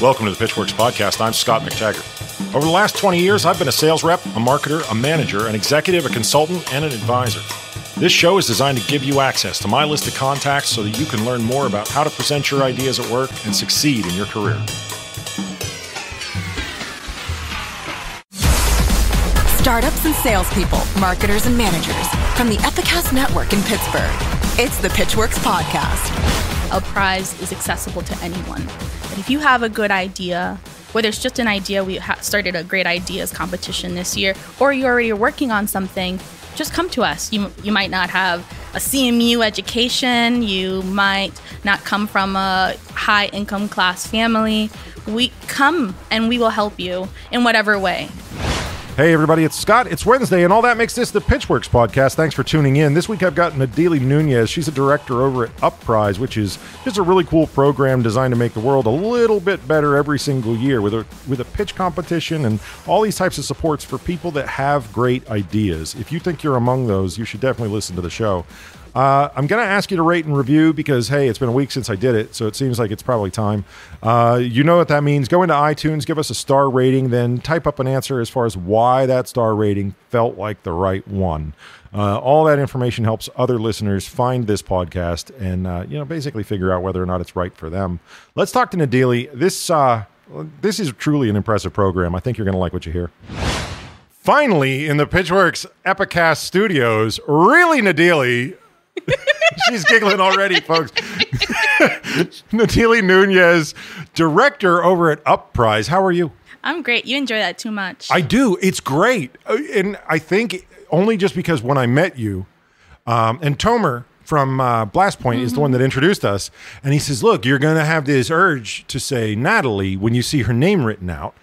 Welcome to the Pitchwerks podcast. I'm Scot MacTaggart. Over the last 20 years, I've been a sales rep, a marketer, a manager, an executive, a consultant, and an advisor. This show is designed to give you access to my list of contacts so that you can learn more about how to present your ideas at work and succeed in your career. Startups and salespeople, marketers and managers from the Epicast Network in Pittsburgh. It's the Pitchwerks podcast. UpPrize is accessible to anyone. But if you have a good idea, whether it's just an idea, we started a great ideas competition this year, or you already are working on something, just come to us. You might not have a CMU education. You might not come from a high income class family. We come and we will help you in whatever way. Hey everybody, it's Scot. It's Wednesday, and all that makes this the Pitchwerks podcast. Thanks for tuning in. This week I've got Nadyli Nuñez. She's a director over at UpPrize, which is just a really cool program designed to make the world a little bit better every single year with a pitch competition and all these types of supports for people that have great ideas. If you think you're among those, you should definitely listen to the show. I'm going to ask you to rate and review because, hey, it's been a week since I did it, so it seems like it's probably time. You know what that means. Go into iTunes, give us a star rating, then type up an answer as far as why that star rating felt like the right one. All that information helps other listeners find this podcast and, basically figure out whether or not it's right for them. Let's talk to Nadyli. This is truly an impressive program. I think you're going to like what you hear. Finally, in the Pitchwerks Epicast studios, really Nadyli. She's giggling already, folks. Nadyli Nuñez, director over at UpPrize. How are you? I'm great. You enjoy that too much. I do. It's great. And I think only just because when I met you, and Tomer from Blast Point is the one that introduced us, and he says, look, you're going to have this urge to say Nadyli when you see her name written out,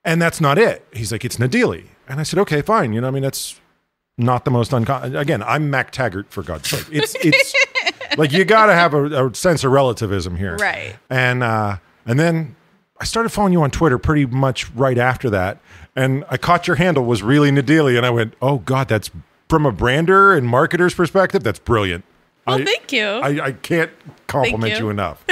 and that's not it. He's like, it's Nadyli. And I said, okay, fine. That's not the most uncommon. Again, I'm MacTaggart, for God's sake. It's like you got to have a sense of relativism here, right? And then I started following you on Twitter pretty much right after that, and I caught your handle was really Nadyli, and I went, oh God, that's from a brander and marketer's perspective. That's brilliant. Well, thank you. I can't compliment you enough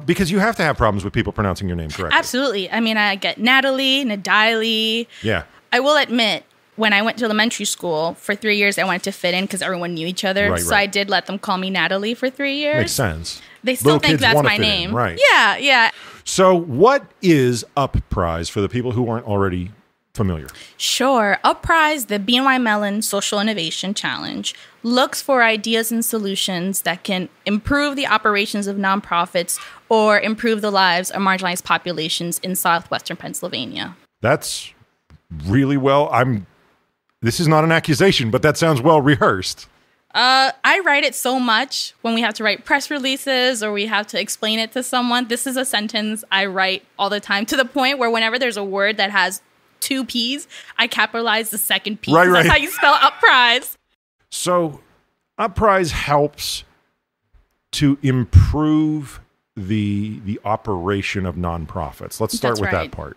because you have to have problems with people pronouncing your name correctly. Absolutely. I mean, I get Nadyli, Nadyli. Yeah. I will admit, when I went to elementary school for 3 years, I wanted to fit in because everyone knew each other. Right. I did let them call me Nadyli for 3 years. Makes sense. They still Little think kids that's wanna my fit in, name. right. Yeah. So what is UpPrize for the people who aren't already familiar? Sure. UpPrize, the BNY Mellon Social Innovation Challenge, looks for ideas and solutions that can improve the operations of nonprofits or improve the lives of marginalized populations in southwestern Pennsylvania. That's really well. This is not an accusation, but that sounds well rehearsed. I write it so much when we have to write press releases or we have to explain it to someone. This is a sentence I write all the time, to the point where whenever there's a word that has 2 P's, I capitalize the second P. Right. That's how you spell UpPrize. So UpPrize helps to improve the operation of nonprofits. Let's start with that part.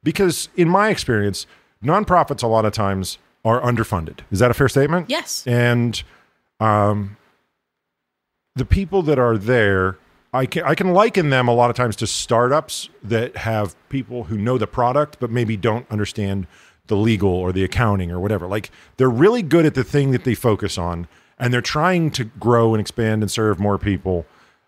Because in my experience, nonprofits a lot of times are underfunded. Is that a fair statement? Yes. And the people that are there, I can liken them a lot of times to startups that have people who know the product but maybe don't understand the legal or the accounting or whatever. Like, they're really good at the thing that they focus on, and they're trying to grow and expand and serve more people,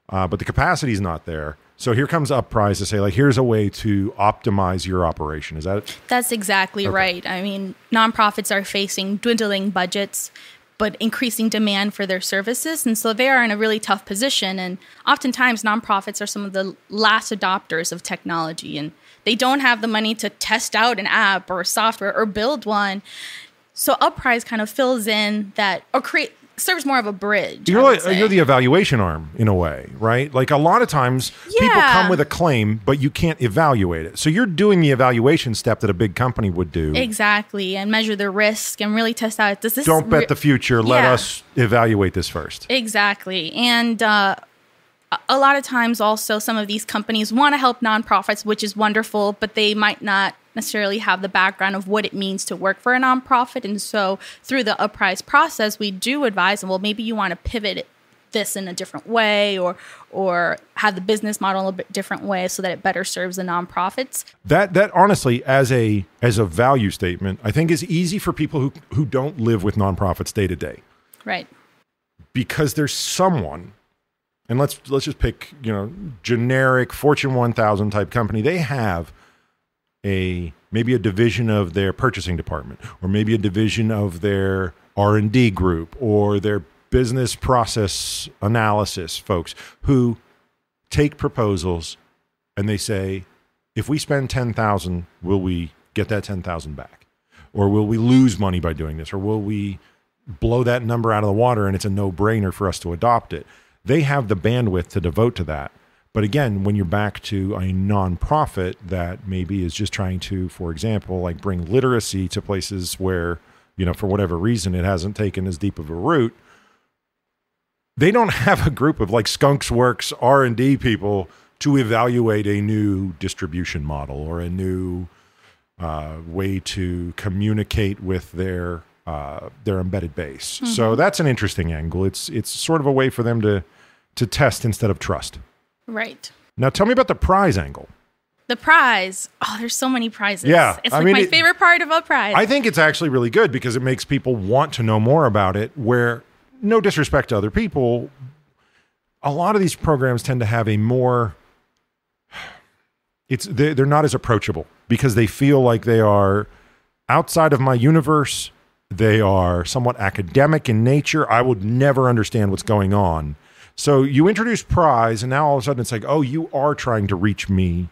but the capacity is not there. So here comes UpPrize to say, like, here's a way to optimize your operation. Is that it? That's exactly right. I mean, nonprofits are facing dwindling budgets, but increasing demand for their services. And so they are in a really tough position. And oftentimes, nonprofits are some of the last adopters of technology. And they don't have the money to test out an app or software or build one. So UpPrize kind of fills in that, or serves more of a bridge. You're the evaluation arm in a way, right? Like, a lot of times people come with a claim, but you can't evaluate it. So you're doing the evaluation step that a big company would do. Exactly. And measure the risk and really test out. Don't bet the future. Let us evaluate this first. Exactly. And a lot of times also some of these companies want to help nonprofits, which is wonderful, but they might not necessarily have the background of what it means to work for a nonprofit. And so through the UpPrize process, we do advise them, well, maybe you want to pivot this in a different way, or have the business model a bit different way so that it better serves the nonprofits. That honestly, as a value statement, I think is easy for people who don't live with nonprofits day to day. Right. Because there's someone, and let's just pick, generic Fortune 1000 type company. They have maybe a division of their purchasing department, or maybe a division of their R&D group, or their business process analysis folks who take proposals and they say, if we spend $10,000, will we get that $10,000 back? Or will we lose money by doing this? Or will we blow that number out of the water and it's a no-brainer for us to adopt it? They have the bandwidth to devote to that. But again, when you're back to a nonprofit that maybe is just trying to, for example, like bring literacy to places where, for whatever reason, it hasn't taken as deep of a root, they don't have a group of like Skunks Works R&D people to evaluate a new distribution model or a new way to communicate with their embedded base. Mm-hmm. So that's an interesting angle. It's sort of a way for them to test instead of trust. Right. Now tell me about the prize angle. The prize. Oh, there's so many prizes. Yeah. It's my favorite part of UpPrize. I think it's actually really good because it makes people want to know more about it, where, no disrespect to other people, a lot of these programs tend to have a more, they're not as approachable because they feel like they are outside of my universe. They are somewhat academic in nature. I would never understand what's going on. So you introduce prize, and now all of a sudden it's like, oh, you are trying to reach me,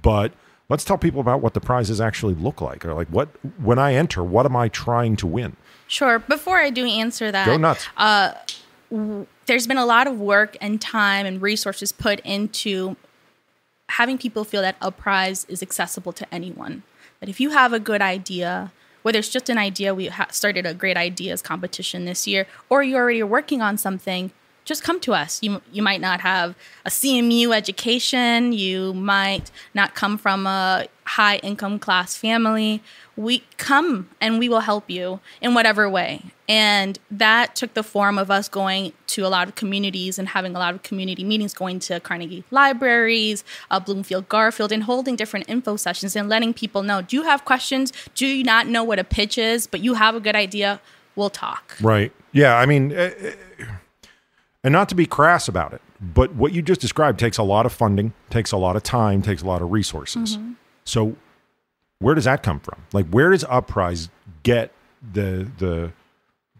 but let's tell people about what the prizes actually look like. Or like, when I enter, what am I trying to win? Sure. Before I do answer that, go nuts. There's been a lot of work and time and resources put into having people feel that UpPrize is accessible to anyone. That if you have a good idea, whether it's just an idea, we started a great ideas competition this year, or you already are working on something, just come to us. You might not have a CMU education. You might not come from a high income class family. We come and we will help you in whatever way. And that took the form of us going to a lot of communities and having a lot of community meetings, going to Carnegie libraries, Bloomfield Garfield, and holding different info sessions and letting people know, do you have questions? Do you not know what a pitch is, but you have a good idea? We'll talk. Right. Yeah. I mean, and not to be crass about it, but what you just described takes a lot of funding, takes a lot of time, takes a lot of resources. Mm-hmm. So where does that come from? Like, where does UpPrize get the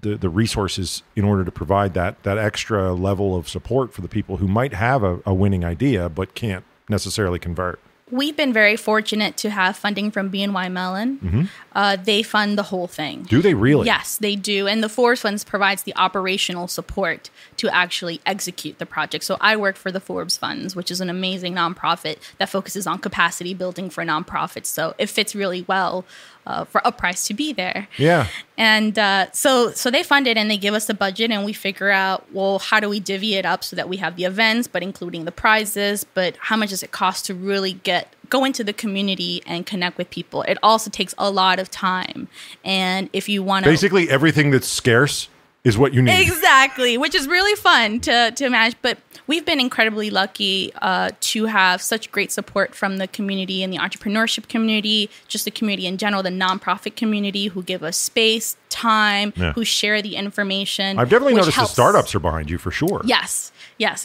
resources in order to provide that extra level of support for the people who might have a winning idea but can't necessarily convert? We've been very fortunate to have funding from BNY Mellon. Mm-hmm. They fund the whole thing. Do they really? Yes, they do. And the Forbes Funds provides the operational support to actually execute the project. So I work for the Forbes Funds, which is an amazing nonprofit that focuses on capacity building for nonprofits. So it fits really well for UpPrize to be there. Yeah. And so they fund it and they give us the budget and we figure out, well, how do we divvy it up so that we have the events, but including the prizes, but how much does it cost to really go into the community and connect with people? It also takes a lot of time. And if you want to... Basically everything that's scarce is what you need. Exactly, which is really fun to manage. But we've been incredibly lucky to have such great support from the community and the entrepreneurship community, just the community in general, the nonprofit community who give us space, time, who share the information. I've definitely noticed the startups are behind you for sure. Yes,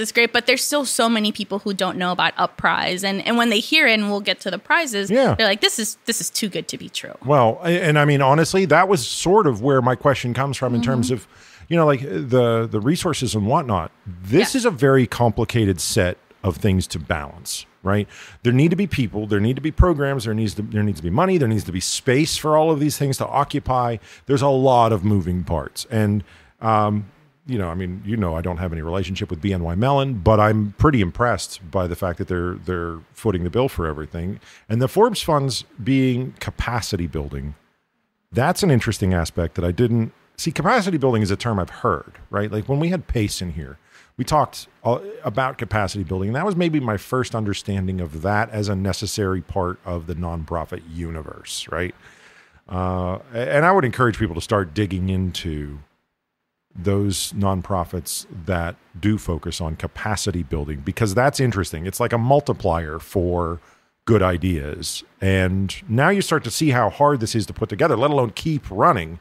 it's great. But there's still so many people who don't know about UpPrize. And when they hear it, and we'll get to the prizes, they're like, this is too good to be true. Well, and I mean, honestly, that was sort of where my question comes from in terms of, like the resources and whatnot. This is a very complicated set of things to balance, right? There need to be people, there need to be programs, there needs to be money, there needs to be space for all of these things to occupy. There's a lot of moving parts. And, I don't have any relationship with BNY Mellon, but I'm pretty impressed by the fact that they're footing the bill for everything. And the Forbes Funds being capacity building, that's an interesting aspect that I didn't see. Capacity building is a term I've heard, right? Like when we had Pace in here, we talked about capacity building, and that was maybe my first understanding of that as a necessary part of the nonprofit universe, right? And I would encourage people to start digging into those nonprofits that do focus on capacity building, because that's interesting. It's like a multiplier for good ideas. And now you start to see how hard this is to put together, let alone keep running.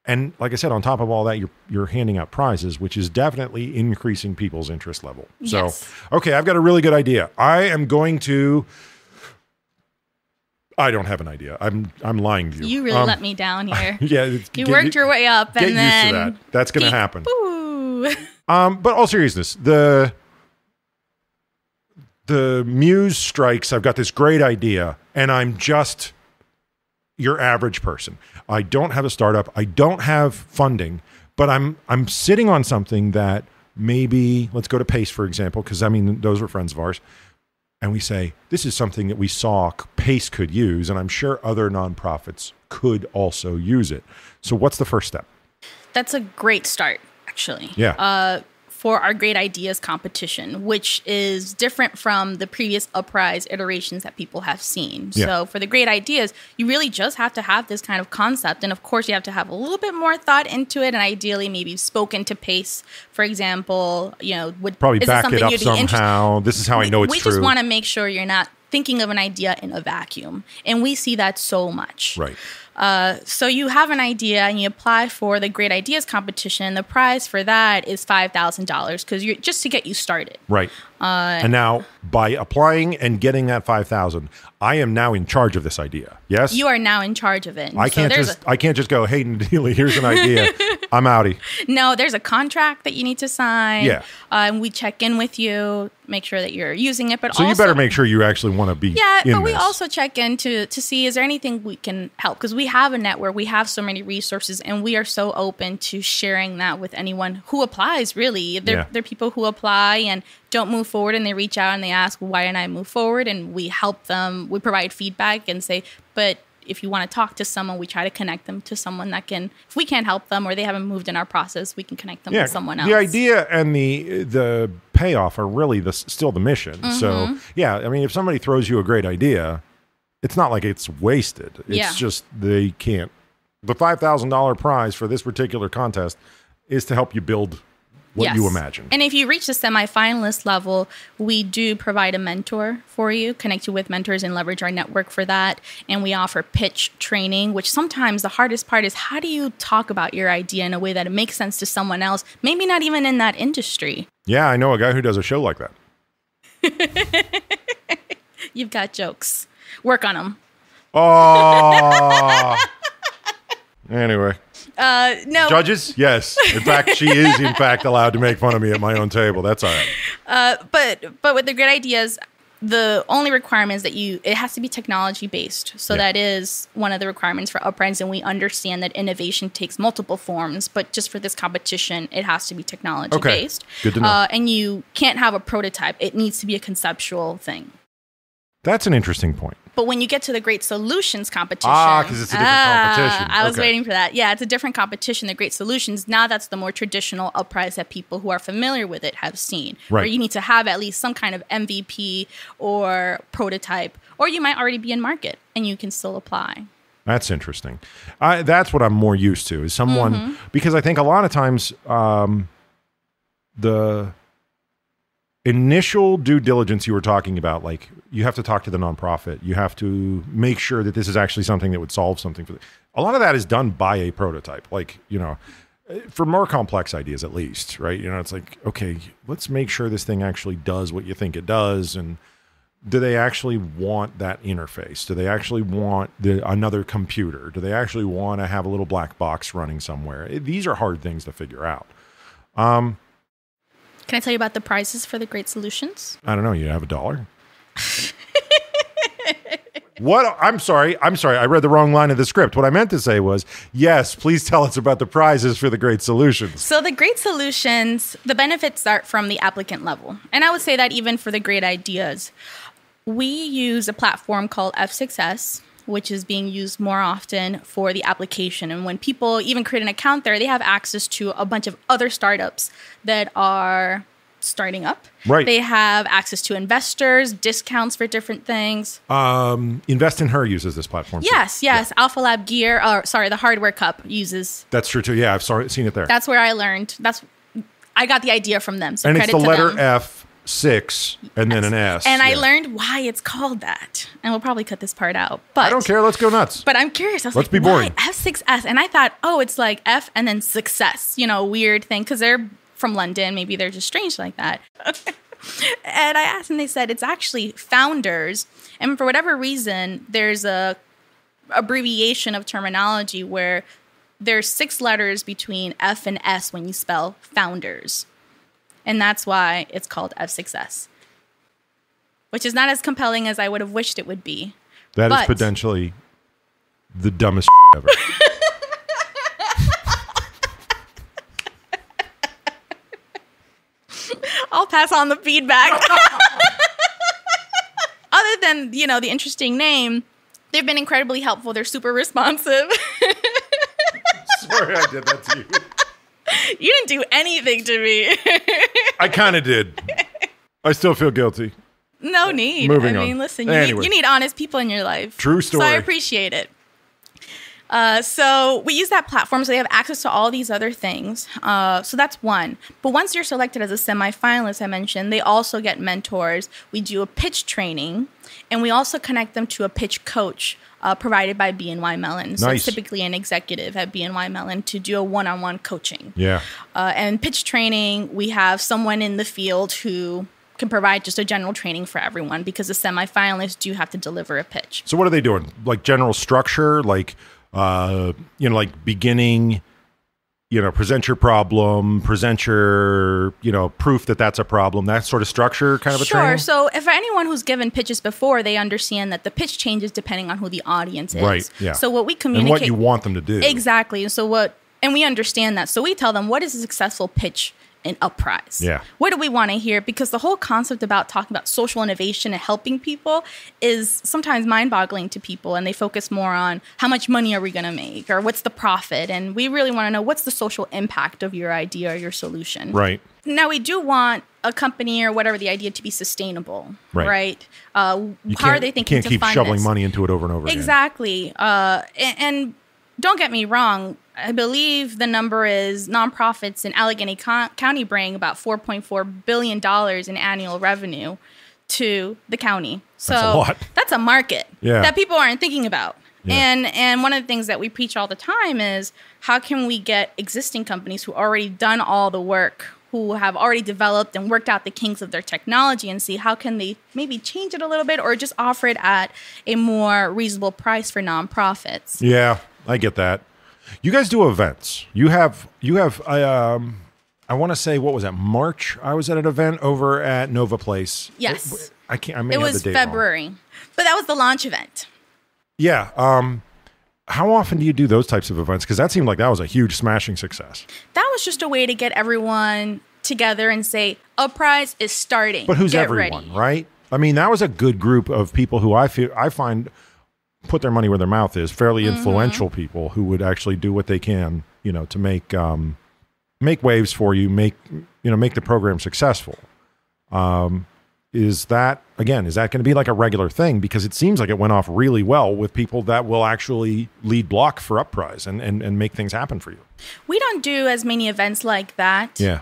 And like I said, on top of all that, you're handing out prizes, which is definitely increasing people's interest level. Yes. So, okay, I've got a really good idea. I don't have an idea. I'm lying to you. You really let me down here. Yeah. You worked your way up and then... Get used to that. That's going to happen. Ooh. But all seriousness, the muse strikes, I've got this great idea, and I'm just your average person. I don't have a startup. I don't have funding, but I'm sitting on something that maybe, let's go to Pace, for example, because, I mean, those are friends of ours. And we say, this is something that we saw Pace could use, and I'm sure other nonprofits could also use it. So what's the first step? That's a great start, actually. Yeah. For our Great Ideas competition, which is different from the previous UpPrize iterations that people have seen. Yeah. So for the Great Ideas, you really just have to have this kind of concept. And of course, you have to have a little bit more thought into it. And ideally, maybe spoken to Pace, for example, would probably back it up somehow. This is how I know it's true. We just want to make sure you're not thinking of an idea in a vacuum. And we see that so much. Right. So you have an idea and you apply for the Great Ideas competition. The prize for that is $5,000 because you're just to get you started. Right. And now by applying and getting that $5,000, I am now in charge of this idea. Yes. You are now in charge of it. I can't just go, hey, Nadyli, here's an idea. I'm outie. No, there's a contract that you need to sign. Yeah. And we check in with you, make sure that you're using it. But so also, you better make sure you actually want to be. Yeah, in but we this. also check in to see is there anything we can help, because we have a network, we have so many resources, and we are so open to sharing that with anyone who applies. Really, there are people who apply and don't move forward, and they reach out and they ask, why didn't I move forward? And we help them. We provide feedback and say, but if you want to talk to someone, we try to connect them to someone that can, if we can't help them or they haven't moved in our process, we can connect them with someone else. The idea and the payoff are really still the mission. Mm-hmm. So, yeah, I mean, if somebody throws you a great idea, it's not like it's wasted. It's just they can't. The $5,000 prize for this particular contest is to help you build what you imagine. And if you reach the semifinalist level, we do provide a mentor for you, connect you with mentors and leverage our network for that. And we offer pitch training, which sometimes the hardest part is how do you talk about your idea in a way that it makes sense to someone else, maybe not even in that industry. Yeah, I know a guy who does a show like that. You've got jokes. Work on them. Oh. Anyway. No. Judges? Yes. In fact, she is, in fact, allowed to make fun of me at my own table. That's all right. But with the Great Ideas, the only requirement is that it has to be technology based. So that is one of the requirements for UpPrize, and we understand that innovation takes multiple forms, but just for this competition, it has to be technology based. Good to know. And you can't have a prototype. It needs to be a conceptual thing. That's an interesting point. But when you get to the Great Solutions competition... because it's a different competition. I was waiting for that. Yeah, it's a different competition, the Great Solutions. Now that's the more traditional UpPrize that people who are familiar with it have seen. Right. Where you need to have at least some kind of MVP or prototype, or you might already be in market and you can still apply. That's interesting. That's what I'm more used to, is someone... Because I think a lot of times the initial due diligence you were talking about, like you have to talk to the nonprofit, you have to make sure that this is actually something that would solve something for them. A lot of that is done by a prototype, like, for more complex ideas at least, right? It's like, okay, let's make sure this thing actually does what you think it does. And do they actually want that interface? Do they actually want another computer? Do they actually want to have a little black box running somewhere? These are hard things to figure out. Can I tell you about the prizes for the Great Solutions? I don't know. You have $1? What? I'm sorry. I read the wrong line of the script. What I meant to say was, yes, please tell us about the prizes for the Great Solutions. So the Great Solutions, the benefits start from the applicant level. And I would say that even for the Great Ideas. We use a platform called F6S, which is being used more often for the application. And when people even create an account there, they have access to a bunch of other startups that are starting up. Right. They have access to investors, discounts for different things. Invest in Her uses this platform. Yes. Yeah. Alpha Lab Gear, the Hardware Cup uses. That's true too. Yeah, I've seen it there. That's where I learned. I got the idea from them. So and credit it's the to letter them. F, 6, and then an S. And I learned why it's called that. And we'll probably cut this part out. But I don't care. Let's go nuts. But I'm curious. I was Let's like, be boring. why F6S? And I thought, it's like F and then success. Weird thing. Because they're from London. Maybe they're just strange like that. And I asked, and they said it's actually founders. And for whatever reason, there's a abbreviation of terminology where there's 6 letters between F and S when you spell founders. And that's why it's called F6S, which is not as compelling as I would have wished it would be. That is potentially the dumbest ever. I'll pass on the feedback. Other than, the interesting name, they've been incredibly helpful. They're super responsive. Sorry I did that to you. You didn't do anything to me. I kind of did. I still feel guilty. No need. Moving on. Listen, Anyway. you need honest people in your life. True story. So I appreciate it. So we use that platform, so they have access to all these other things. So that's one. But once you're selected as a semifinalist, I mentioned, they also get mentors. We do a pitch training, and we also connect them to a pitch coach provided by BNY Mellon. So Nice. it's typically an executive at BNY Mellon to do a one-on-one coaching. Yeah. And pitch training, we have someone in the field who can provide just a general training for everyone because the semifinalists do have to deliver a pitch. So what are they doing? Like general structure, like beginning, present your problem, present your, proof that that's a problem, that sort of structure kind of a training? Sure. So if anyone who's given pitches before, they understand that the pitch changes depending on who the audience is. Right, yeah. So what we communicate... And what you want them to do. Exactly. And we understand that. So we tell them, what is a successful pitch in UpPrize? Yeah. What do we want to hear? Because the whole concept about talking about social innovation and helping people is sometimes mind-boggling to people, and they focus more on how much money are we going to make or what's the profit, and we really want to know what's the social impact of your idea or your solution. Right. Now, we do want a company or whatever the idea to be sustainable, right? How are they thinking to fund this? You can't keep shoveling money into it over and over again. Exactly. And don't get me wrong, I believe the number is nonprofits in Allegheny County bring about $4.4 billion in annual revenue to the county. So that's a lot. That's a market that people aren't thinking about. Yeah. And one of the things that we preach all the time is how can we get existing companies who already done all the work, who have already developed and worked out the kinks of their technology, and see how can they maybe change it a little bit or just offer it at a more reasonable price for nonprofits. Yeah, I get that. You guys do events. You have. I want to say, what was that? March. I was at an event over at Nova Place. Yes, I can't. I may it have was the date February, wrong. But that was the launch event. Yeah. How often do you do those types of events? Because that seemed like that was a huge smashing success. That was just a way to get everyone together and say, UpPrize is starting. But who's Get everyone, ready. right? I mean, that was a good group of people who I find put their money where their mouth is, fairly influential people who would actually do what they can, to make waves for you, make the program successful. Is that going to be like a regular thing? Because it seems like it went off really well with people that will actually lead block for UpPrize and make things happen for you. We don't do as many events like that. Yeah.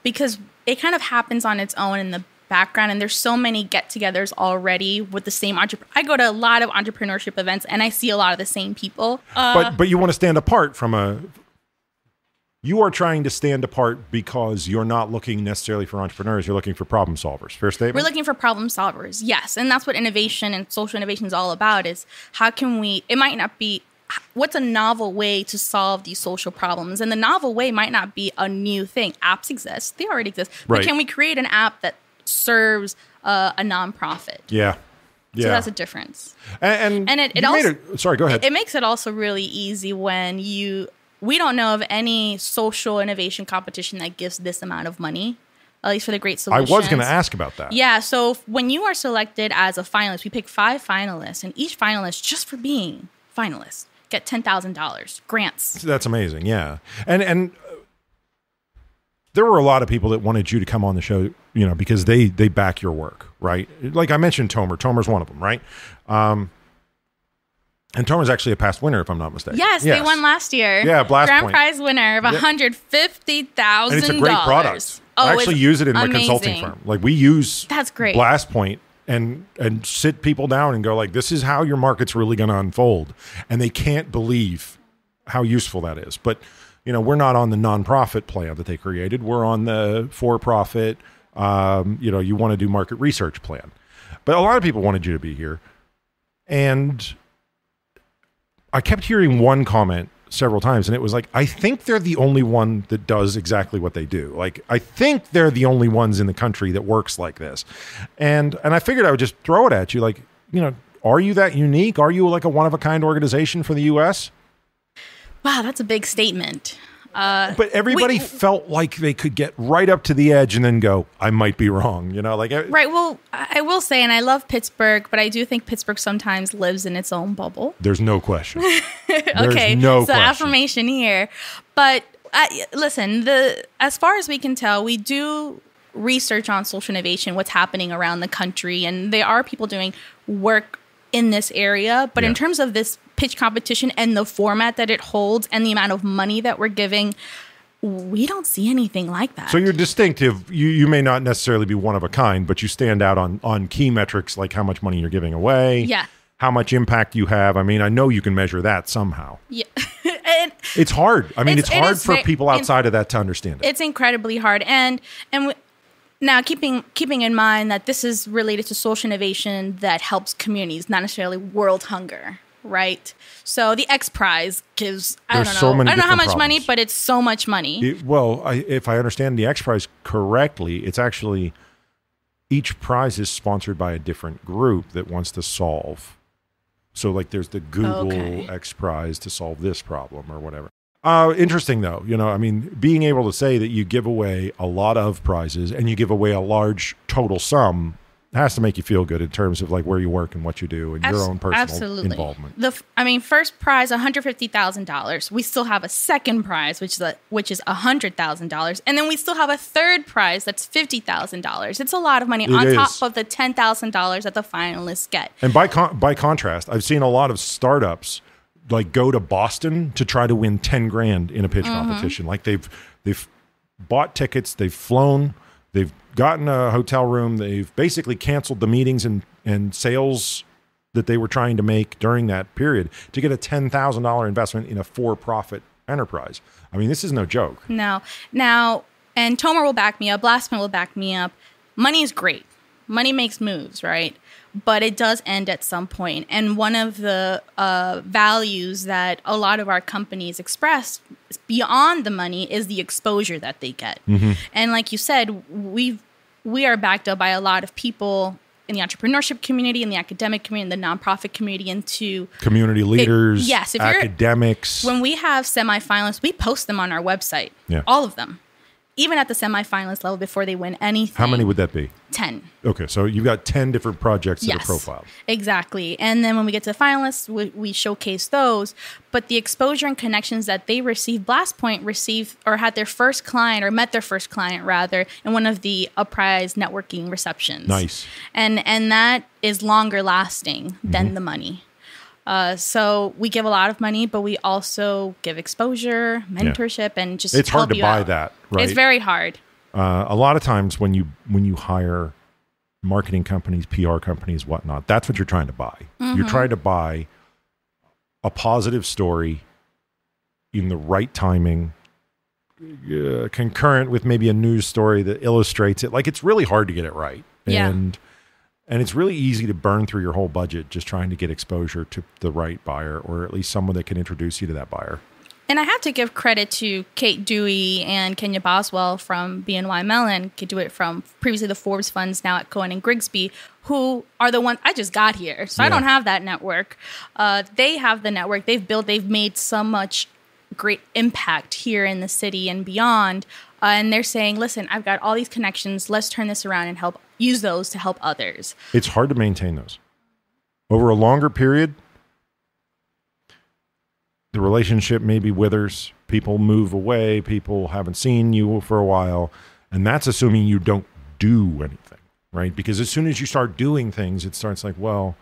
Because it kind of happens on its own in the background, and there's so many get-togethers already with the same entrepreneur. I go to a lot of entrepreneurship events, and I see a lot of the same people. But you want to stand apart from you are trying to stand apart because you're not looking necessarily for entrepreneurs. You're looking for problem solvers. Fair statement? We're looking for problem solvers, yes. And that's what innovation and social innovation is all about, is how can we, it might not be, what's a novel way to solve these social problems? And the novel way might not be a new thing. Apps exist. They already exist. Right. But can we create an app that serves a nonprofit? Yeah. So that's a difference. And it also... sorry, go ahead. It makes it also really easy when we don't know of any social innovation competition that gives this amount of money, at least for the great solutions. I was going to ask about that. Yeah, so when you are selected as a finalist, we pick 5 finalists, and each finalist, just for being finalists, get $10,000 grants. That's amazing, yeah. And there were a lot of people that wanted you to come on the show, because they back your work, right? Like I mentioned Tomer. Tomer's one of them, right? And Tomer's actually a past winner, if I'm not mistaken. Yes, they won last year. Yeah, Blast Grand Point. Prize winner of $150,000. And it's a great product. I actually use it in my consulting firm. Like we use That's great. Blast Point and sit people down and go like, this is how your market's really going to unfold. And they can't believe how useful that is. But, we're not on the nonprofit plan that they created. We're on the for-profit, you want to do market research plan. But a lot of people wanted you to be here. And I kept hearing one comment several times, and it was like, I think they're the only one that does exactly what they do. Like, I think they're the only ones in the country that works like this. And I figured I would just throw it at you. Like, are you that unique? Are you like a one-of-a-kind organization for the U.S.? Wow, that's a big statement. But everybody felt like they could get right up to the edge and then go, I might be wrong, Right. Well, I will say, and I love Pittsburgh, but I do think Pittsburgh sometimes lives in its own bubble. There's no question. Okay, no so question. Affirmation here. But listen, as far as we can tell, we do research on social innovation, what's happening around the country, and there are people doing work in this area. But in terms of this pitch competition and the format that it holds and the amount of money that we're giving, we don't see anything like that. So you're distinctive. You may not necessarily be one of a kind, but you stand out on key metrics like how much money you're giving away, how much impact you have. I mean, I know you can measure that somehow. Yeah. It's hard. I mean, it's hard for people outside of that to understand it. It's incredibly hard. Now, keeping in mind that this is related to social innovation that helps communities, not necessarily world hunger, right? So the X Prize gives, I don't know how much money, but it's so much money. If I understand the X Prize correctly, it's actually each prize is sponsored by a different group that wants to solve. So like there's the Google X Prize to solve this problem or whatever. Interesting though, being able to say that you give away a lot of prizes and you give away a large total sum has to make you feel good in terms of like where you work and what you do and your own personal involvement. First prize, $150,000. We still have a second prize, which is $100,000, and then we still have a third prize that's $50,000. It's a lot of money top of the $10,000 that the finalists get. And by contrast, I've seen a lot of startups like go to Boston to try to win 10 grand in a pitch competition. Like they've bought tickets, they've flown, they've gotten a hotel room, they've basically canceled the meetings and sales that they were trying to make during that period to get a $10,000 investment in a for-profit enterprise. I mean, this is no joke. No. Now, and Tomer will back me up, Blastman will back me up. Money is great. Money makes moves, right? But it does end at some point. And one of the values that a lot of our companies express beyond the money is the exposure that they get. Mm-hmm. And like you said, we are backed up by a lot of people in the entrepreneurship community, in the academic community, in the nonprofit community, into community leaders, academics. When we have semifinalists, we post them on our website, all of them. Even at the semifinalist level before they win anything. How many would that be? 10. Okay, so you've got 10 different projects that are profiled. Exactly. And then when we get to the finalists, we showcase those. But the exposure and connections that they receive, Blast Point received or had their first client or met their first client rather in one of the UpPrize networking receptions. Nice. And that is longer lasting than the money. So we give a lot of money, but we also give exposure, mentorship, and just it's hard to buy out. That, right? It's very hard. A lot of times when you hire marketing companies, PR companies, whatnot, that's what you're trying to buy. Mm-hmm. You're trying to buy a positive story in the right timing, concurrent with maybe a news story that illustrates it. Like it's really hard to get it right. Yeah. And it's really easy to burn through your whole budget just trying to get exposure to the right buyer, or at least someone that can introduce you to that buyer. And I have to give credit to Kate Dewey and Kenya Boswell from BNY Mellon, Kate Dewey from previously the Forbes Funds, now at Cohen and Grigsby, who are the ones, I just got here, so I don't have that network. They have the network. They've made so much great impact here in the city and beyond. And they're saying, listen, I've got all these connections. Let's turn this around and use those to help others. It's hard to maintain those. Over a longer period, the relationship maybe withers. People move away. People haven't seen you for a while. And that's assuming you don't do anything, right? Because as soon as you start doing things, it starts like, well,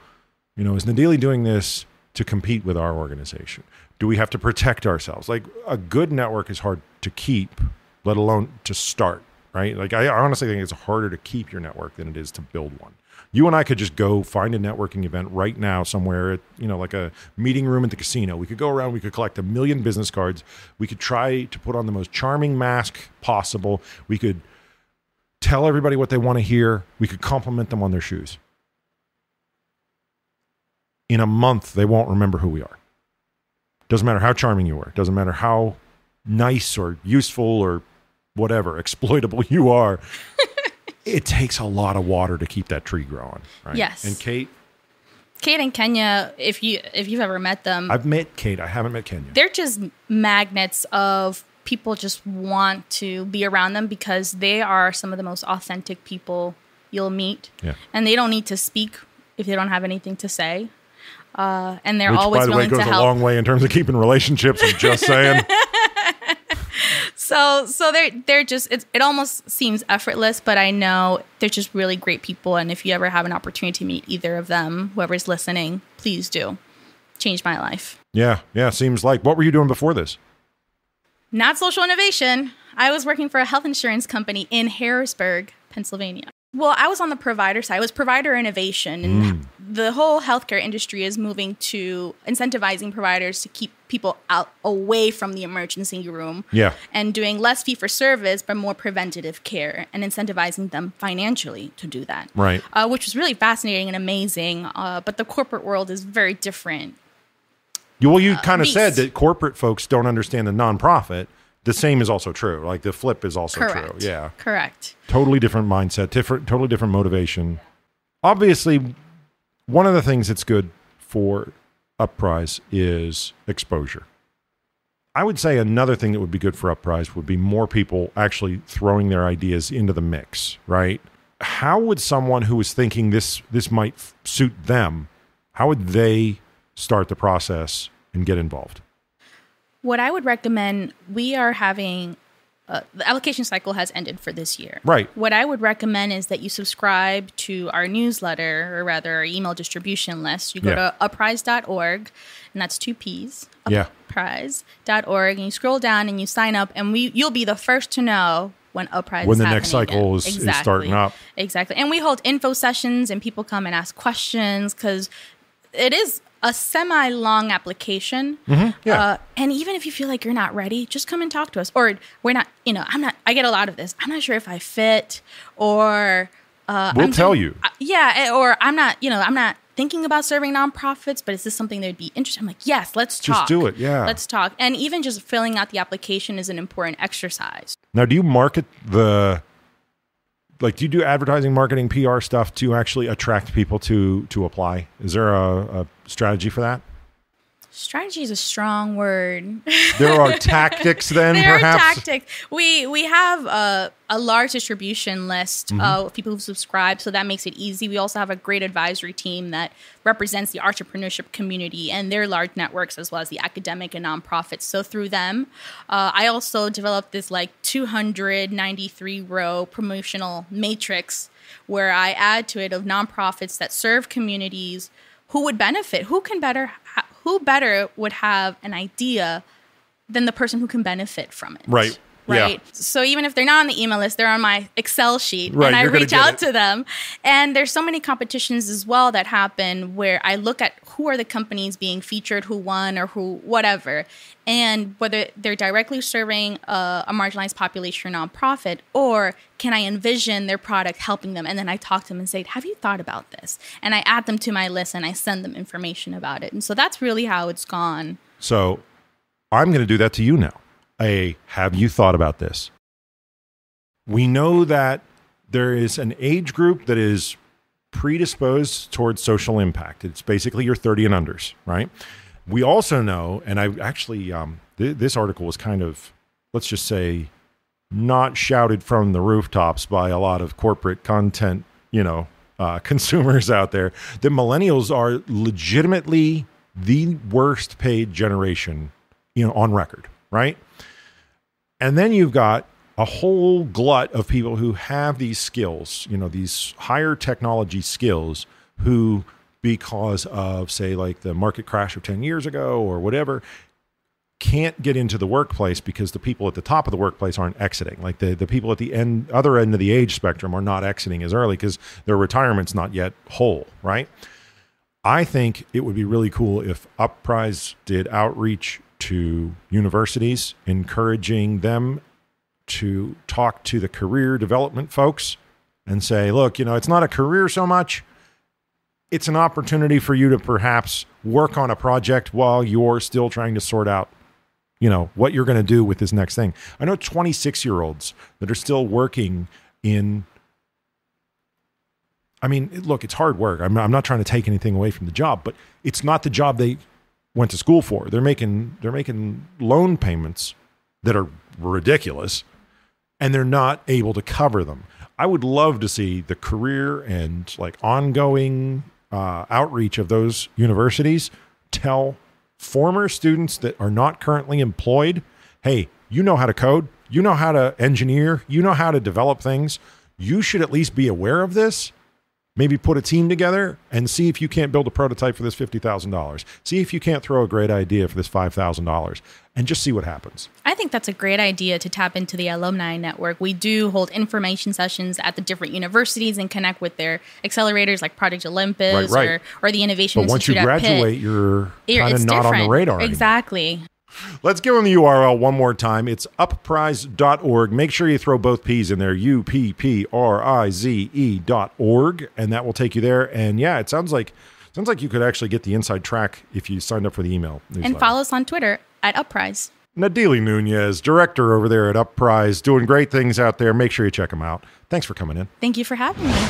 is Nadyli doing this to compete with our organization? Do we have to protect ourselves? Like, a good network is hard to keep, let alone to start, right? Like, I honestly think it's harder to keep your network than it is to build one. You and I could just go find a networking event right now somewhere at, like a meeting room at the casino. We could go around, we could collect 1 million business cards. We could try to put on the most charming mask possible. We could tell everybody what they want to hear. We could compliment them on their shoes. In a month, they won't remember who we are. Doesn't matter how charming you are. Doesn't matter how nice or useful or whatever, exploitable you are. It takes a lot of water to keep that tree growing, right? Yes. And Kate and Kenya, if you've ever met them. I've met Kate. I haven't met Kenya. They're just magnets of people just want to be around them because they are some of the most authentic people you'll meet. Yeah. And they don't need to speak if they don't have anything to say. And they're always willing to help. Which, by the way, goes a long way in terms of keeping relationships. I'm just saying. So they're just, it almost seems effortless, but I know they're just really great people. And if you ever have an opportunity to meet either of them, whoever's listening, please do. Changed my life. Yeah. Seems like. What were you doing before this? Not social innovation. I was working for a health insurance company in Harrisburg, Pennsylvania. Well, I was on the provider side. I was provider innovation. And the whole healthcare industry is moving to incentivizing providers to keep people out away from the emergency room. Yeah. And doing less fee for service, but more preventative care and incentivizing them financially to do that. Right. Which was really fascinating and amazing. But the corporate world is very different. Well, you kind of said that corporate folks don't understand the nonprofit. The same is also true. Like, the flip is also true. Yeah. Correct. Totally different mindset, totally different motivation. Obviously, one of the things that's good for UpPrize is exposure. I would say another thing that would be good for UpPrize would be more people actually throwing their ideas into the mix, right? How would someone who is thinking this might suit them, how would they start the process and get involved? What I would recommend, we are having, the application cycle has ended for this year. Right. What I would recommend is that you subscribe to our newsletter, or rather our email distribution list. You go to UpPrize.org, and that's 2 P's. UpPrize.org, and you scroll down and you sign up, and you'll be the first to know when UpPrize when the next cycle is starting up. Exactly. And we hold info sessions, and people come and ask questions, because it is a semi-long application. And even if you feel like you're not ready, just come and talk to us. Or we're not, I get a lot of this. I'm not sure if I fit, or we'll tell you. Or I'm not thinking about serving nonprofits, but is this something that would be interesting? I'm like, yes, let's talk. Just do it. Yeah. Let's talk. And even just filling out the application is an important exercise. Now, do you market do you do advertising, marketing, PR stuff to actually attract people to apply? Is there a strategy for that? Strategy is a strong word. There are tactics then, perhaps? There are tactics. We have a large distribution list of people who subscribe, so that makes it easy. We also have a great advisory team that represents the entrepreneurship community and their large networks, as well as the academic and nonprofits. So through them, I also developed this 293-row promotional matrix where I add to it of nonprofits that serve communities who would benefit, who better would have an idea than the person who can benefit from it. Right. Yeah. So even if they're not on the email list, they're on my Excel sheet, and I reach out to them. And there's so many competitions as well that happen where I look at who are the companies being featured, who won, or who whatever, and whether they're directly serving a marginalized population or nonprofit, or can I envision their product helping them? And then I talk to them and say, have you thought about this? And I add them to my list and I send them information about it. And so that's really how it's gone. So I'm going to do that to you now. Have you thought about this? We know that there is an age group that is predisposed towards social impact. It's basically your 30 and unders, right? We also know, and I actually, this article was kind of, let's just say, not shouted from the rooftops by a lot of corporate content, consumers out there, that millennials are legitimately the worst paid generation on record, right? And then you've got a whole glut of people who have these skills, these higher technology skills, who, because of, say, like the market crash of 10 years ago or whatever, can't get into the workplace because the people at the top of the workplace aren't exiting. Like the people at the other end of the age spectrum are not exiting as early because their retirement's not yet whole, right? I think it would be really cool if UpPrize did outreach to universities, encouraging them to talk to the career development folks and say, look, it's not a career so much. It's an opportunity for you to perhaps work on a project while you're still trying to sort out what you're going to do with this next thing. I know 26-year-olds that are still working in, look, it's hard work. I'm not trying to take anything away from the job, but it's not the job they went to school for. They're making loan payments that are ridiculous, and they're not able to cover them. I would love to see the career and like ongoing outreach of those universities tell former students that are not currently employed, hey, you know how to code, you know how to engineer, you know how to develop things. You should at least be aware of this. Maybe put a team together and see if you can't build a prototype for this $50,000. See if you can't throw a great idea for this $5,000 and just see what happens. I think that's a great idea to tap into the alumni network. We do hold information sessions at the different universities and connect with their accelerators like Project Olympus right. Or the Innovation But once Institute you graduate, you're kind of not on the radar anymore. Exactly. Let's give them the URL one more time. It's upprize.org. Make sure you throw both P's in there, UpPrize.org, and that will take you there. And yeah, it sounds like you could actually get the inside track if you signed up for the email newsletter. And follow us on Twitter at UpPrize. Nadyli Nuñez, director over there at UpPrize, doing great things out there. Make sure you check them out. Thanks for coming in. Thank you for having me.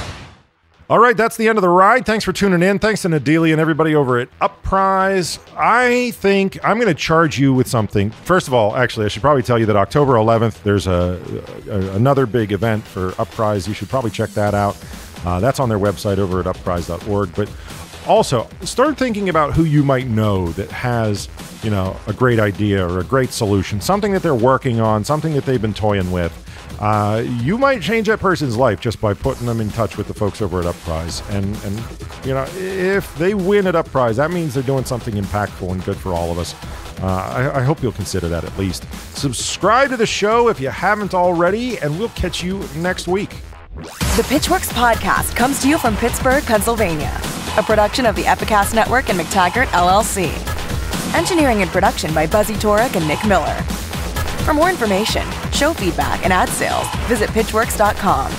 All right, that's the end of the ride. Thanks for tuning in. Thanks to Nadyli and everybody over at UpPrize. I think I'm going to charge you with something. First of all, actually, I should probably tell you that October 11th, there's another big event for UpPrize. You should probably check that out. That's on their website over at upprize.org. But also, start thinking about who you might know that has, a great idea or a great solution, something that they're working on, something that they've been toying with. You might change that person's life just by putting them in touch with the folks over at UpPrize. And if they win at UpPrize, that means they're doing something impactful and good for all of us. I hope you'll consider that at least. Subscribe to the show if you haven't already, and we'll catch you next week. The Pitchwerks podcast comes to you from Pittsburgh, Pennsylvania, a production of the Epicast Network and MacTaggart, LLC. Engineering and production by Buzzy Torek and Nick Miller. For more information, show feedback, and ad sales, visit pitchwerks.com.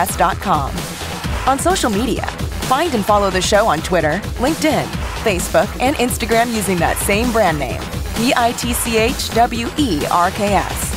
pitchwerks.com. On social media, find and follow the show on Twitter, LinkedIn, Facebook, and Instagram using that same brand name, pitchwerks.